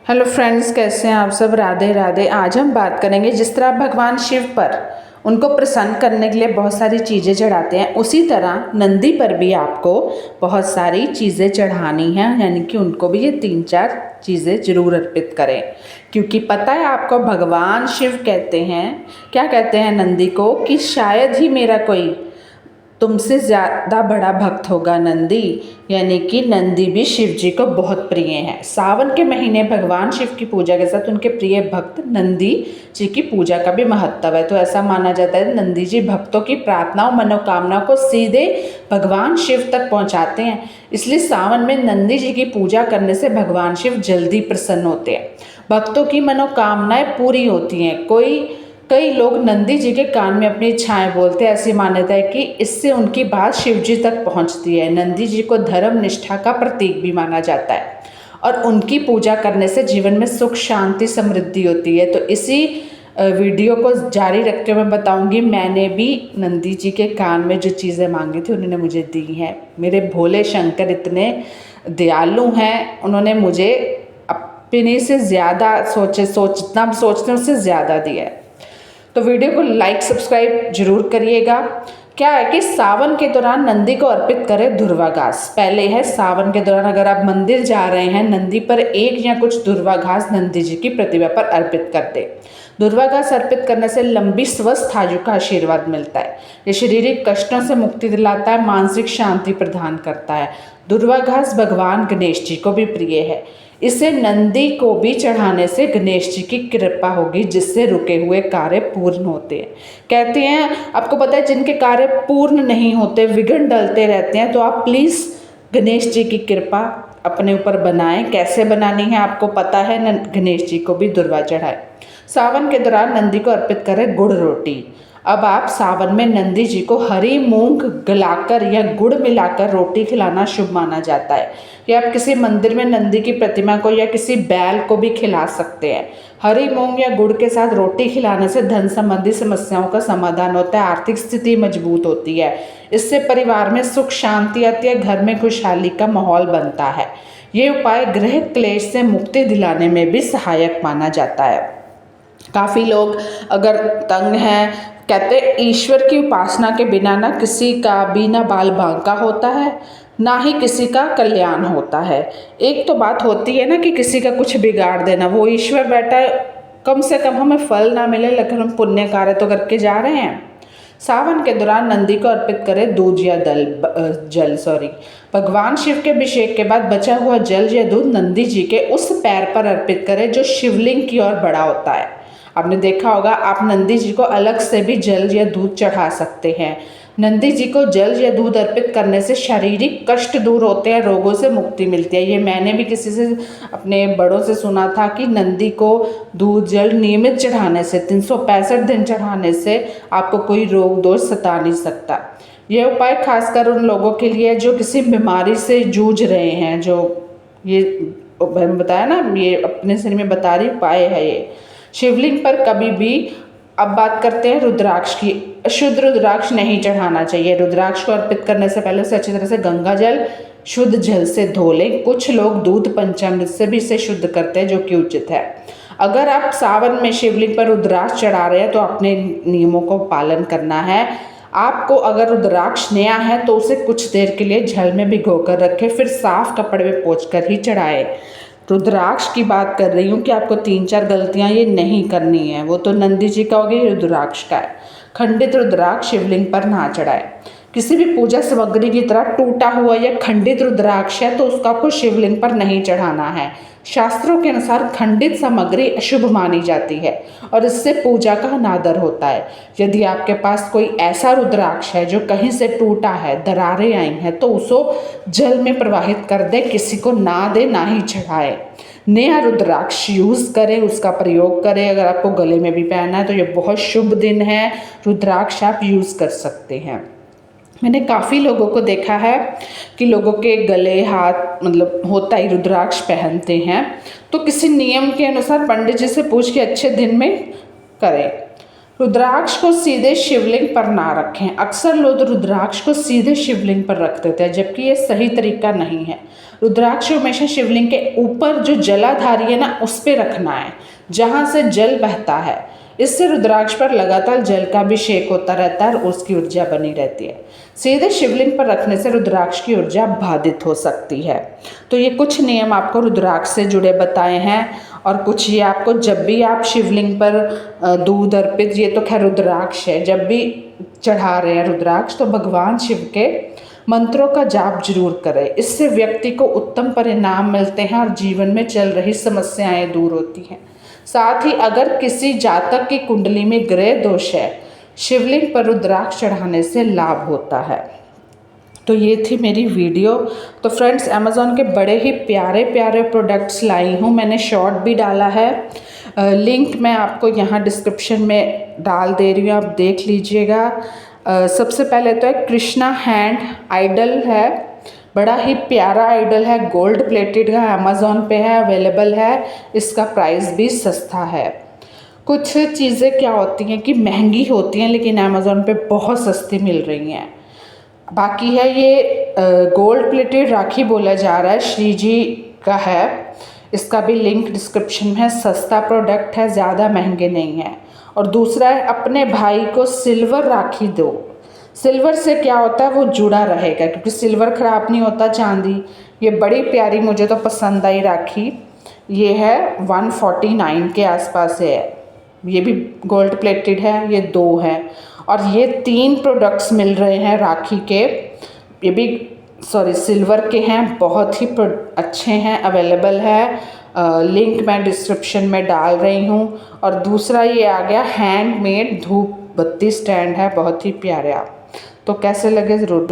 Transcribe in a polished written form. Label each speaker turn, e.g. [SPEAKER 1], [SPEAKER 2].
[SPEAKER 1] Hello friends, कैसे हैं आप सब। राधे राधे। आज हम बात करेंगे जिस तरह भगवान शिव पर उनको प्रसन्न करने के लिए बहुत सारी चीज़ें चढ़ाते हैं, उसी तरह नंदी पर भी आपको बहुत सारी चीज़ें चढ़ानी हैं, यानी कि उनको भी ये 3-4 चीज़ें जरूर अर्पित करें। क्योंकि पता है आपको, भगवान शिव कहते हैं, क्या कहते हैं नंदी को, कि शायद ही मेरा कोई तुमसे ज़्यादा बड़ा भक्त होगा नंदी। यानी कि नंदी भी शिव जी को बहुत प्रिय हैं। सावन के महीने भगवान शिव की पूजा के साथ उनके प्रिय भक्त नंदी जी की पूजा का भी महत्व है। तो ऐसा माना जाता है नंदी जी भक्तों की प्रार्थनाओं मनोकामनाओं को सीधे भगवान शिव तक पहुंचाते हैं। इसलिए सावन में नंदी जी की पूजा करने से भगवान शिव जल्दी प्रसन्न होते हैं, भक्तों की मनोकामनाएं पूरी होती हैं। कई लोग नंदी जी के कान में अपनी इच्छाएं बोलते हैं। ऐसी मान्यता है कि इससे उनकी बात शिव जी तक पहुंचती है। नंदी जी को धर्म निष्ठा का प्रतीक भी माना जाता है और उनकी पूजा करने से जीवन में सुख शांति समृद्धि होती है। तो इसी वीडियो को जारी रखते हुए मैं बताऊंगी, मैंने भी नंदी जी के कान में जो चीज़ें मांगी थी उन्होंने मुझे दी हैं। मेरे भोले शंकर इतने दयालु हैं, उन्होंने मुझे अपने से ज़्यादा सोचते उससे ज़्यादा दिया है। तो वीडियो को लाइक सब्सक्राइब जरूर करिएगा। क्या है कि सावन के दौरान नंदी को अर्पित करें दुर्वा घास। पहले है सावन के दौरान अगर आप मंदिर जा रहे हैं, नंदी पर एक या कुछ दुर्वा घास नंदी जी की प्रतिमा पर अर्पित कर दे। दुर्वा घास अर्पित करने से लंबी स्वस्थ आयु का आशीर्वाद मिलता है। ये शारीरिक कष्टों से मुक्ति दिलाता है, मानसिक शांति प्रदान करता है। दुर्वा घास भगवान गणेश जी को भी प्रिय है। इसे नंदी को भी चढ़ाने से गणेश जी की कृपा होगी, जिससे रुके हुए कार्य पूर्ण होते हैं। कहते हैं, आपको पता है, जिनके कार्य पूर्ण नहीं होते, विघ्न डलते रहते हैं, तो आप प्लीज़ गणेश जी की कृपा अपने ऊपर बनाएं। कैसे बनानी है आपको पता है, गणेश जी को भी दुर्वा चढ़ाएं। सावन के दौरान नंदी को अर्पित करें गुड़ रोटी। अब आप सावन में नंदी जी को हरी मूंग गलाकर या गुड़ मिलाकर रोटी खिलाना शुभ माना जाता है। या आप किसी मंदिर में नंदी की प्रतिमा को या किसी बैल को भी खिला सकते हैं। हरी मूंग या गुड़ के साथ रोटी खिलाने से धन संबंधी समस्याओं का समाधान होता है, आर्थिक स्थिति मजबूत होती है। इससे परिवार में सुख शांति आती है, घर में खुशहाली का माहौल बनता है। ये उपाय गृह क्लेश से मुक्ति दिलाने में भी सहायक माना जाता है। काफ़ी लोग अगर तंग हैं, कहते ईश्वर की उपासना के बिना ना किसी का भी ना बाल बांका होता है, ना ही किसी का कल्याण होता है। एक तो बात होती है ना कि किसी का कुछ बिगाड़ देना, वो ईश्वर बैठा है, कम से कम हमें फल ना मिले लेकिन हम पुण्य कार्य तो करके जा रहे हैं। सावन के दौरान नंदी को अर्पित करें दूध या जल। भगवान शिव के अभिषेक के बाद बचा हुआ जल या दूध नंदी जी के उस पैर पर अर्पित करें जो शिवलिंग की ओर बड़ा होता है। आपने देखा होगा, आप नंदी जी को अलग से भी जल या दूध चढ़ा सकते हैं। नंदी जी को जल या दूध अर्पित करने से शारीरिक कष्ट दूर होते हैं, रोगों से मुक्ति मिलती है। ये मैंने भी किसी से, अपने बड़ों से सुना था कि नंदी को दूध जल नियमित चढ़ाने से, 365 दिन चढ़ाने से आपको कोई रोग दोष सता नहीं सकता। यह उपाय खासकर उन लोगों के लिए जो किसी बीमारी से जूझ रहे हैं, जो ये मैंने बताया ना, ये अपने शरीर में बता रही उपाय है ये। शिवलिंग पर कभी भी, अब बात करते हैं रुद्राक्ष की, शुद्ध रुद्राक्ष नहीं चढ़ाना चाहिए। रुद्राक्ष को अर्पित करने से पहले उसे अच्छी तरह से गंगा जल शुद्ध जल से धो लें। कुछ लोग दूध पंचामृत से भी इसे शुद्ध करते हैं, जो कि उचित है। अगर आप सावन में शिवलिंग पर रुद्राक्ष चढ़ा रहे हैं तो अपने नियमों को पालन करना है। आपको अगर रुद्राक्ष नया है तो उसे कुछ देर के लिए जल में भिगोकर रखें, फिर साफ कपड़े में पोंछकर ही चढ़ाएं। रुद्राक्ष की बात कर रही हूँ कि आपको 3-4 गलतियाँ ये नहीं करनी है, वो तो नंदी जी का हो गया, रुद्राक्ष का है। खंडित रुद्राक्ष शिवलिंग पर ना चढ़ाए। किसी भी पूजा सामग्री की तरह टूटा हुआ या खंडित रुद्राक्ष है तो उसका आपको शिवलिंग पर नहीं चढ़ाना है। शास्त्रों के अनुसार खंडित सामग्री अशुभ मानी जाती है और इससे पूजा का अनादर होता है। यदि आपके पास कोई ऐसा रुद्राक्ष है जो कहीं से टूटा है, दरारें आई हैं, तो उसको जल में प्रवाहित कर दे, किसी को ना दे, ना ही चढ़ाए। नया रुद्राक्ष यूज़ करें, उसका प्रयोग करें। अगर आपको गले में भी पहनना है तो ये बहुत शुभ दिन है, रुद्राक्ष आप यूज़ कर सकते हैं। मैंने काफ़ी लोगों को देखा है कि लोगों के गले हाथ मतलब होता ही रुद्राक्ष पहनते हैं, तो किसी नियम के अनुसार पंडित जी से पूछ के अच्छे दिन में करें। रुद्राक्ष को सीधे शिवलिंग पर ना रखें। अक्सर लोग रुद्राक्ष को सीधे शिवलिंग पर रख देते हैं, जबकि ये सही तरीका नहीं है। रुद्राक्ष हमेशा शिवलिंग के ऊपर जो जलाधारी है ना, उस पे रखना है, जहाँ से जल बहता है। इससे रुद्राक्ष पर लगातार जल का अभिषेक होता रहता है और उसकी ऊर्जा बनी रहती है। सीधे शिवलिंग पर रखने से रुद्राक्ष की ऊर्जा बाधित हो सकती है। तो ये कुछ नियम आपको रुद्राक्ष से जुड़े बताए हैं, और कुछ ये आपको जब भी आप शिवलिंग पर दूध अर्पित, ये तो खैर रुद्राक्ष है, जब भी चढ़ा रहे हैं रुद्राक्ष तो भगवान शिव के मंत्रों का जाप जरूर करें। इससे व्यक्ति को उत्तम परिणाम मिलते हैं और जीवन में चल रही समस्याएं दूर होती हैं। साथ ही अगर किसी जातक की कुंडली में ग्रह दोष है, शिवलिंग पर रुद्राक्ष चढ़ाने से लाभ होता है। तो ये थी मेरी वीडियो। तो फ्रेंड्स, अमेज़ॉन के बड़े ही प्यारे प्यारे प्रोडक्ट्स लाई हूँ, मैंने शॉर्ट भी डाला है, लिंक मैं आपको यहाँ डिस्क्रिप्शन में डाल दे रही हूँ, आप देख लीजिएगा। सबसे पहले तो एक कृष्णा हैंड आइडल है, बड़ा ही प्यारा आइडल है, गोल्ड प्लेटेड है, अमेज़ॉन पे है, अवेलेबल है, इसका प्राइस भी सस्ता है। कुछ चीज़ें क्या होती हैं कि महंगी होती हैं, लेकिन अमेज़ॉन पे बहुत सस्ती मिल रही हैं। बाकी है ये गोल्ड प्लेटेड राखी बोला जा रहा है, श्री जी का है, इसका भी लिंक डिस्क्रिप्शन में है। सस्ता प्रोडक्ट है, ज़्यादा महंगे नहीं है। और दूसरा है, अपने भाई को सिल्वर राखी दो। सिल्वर से क्या होता है, वो जुड़ा रहेगा, क्योंकि सिल्वर ख़राब नहीं होता, चांदी। ये बड़ी प्यारी, मुझे तो पसंद आई राखी। ये है 149 के आसपास है, ये भी गोल्ड प्लेटेड है, ये 2 है। और ये 3 प्रोडक्ट्स मिल रहे हैं राखी के, ये भी सिल्वर के हैं, बहुत ही अच्छे हैं, अवेलेबल है। लिंक मैं डिस्क्रिप्शन में डाल रही हूँ। और दूसरा ये आ गया हैंडमेड धूप बत्ती स्टैंड है, बहुत ही प्यारा। तो कैसे लगे ज़रूर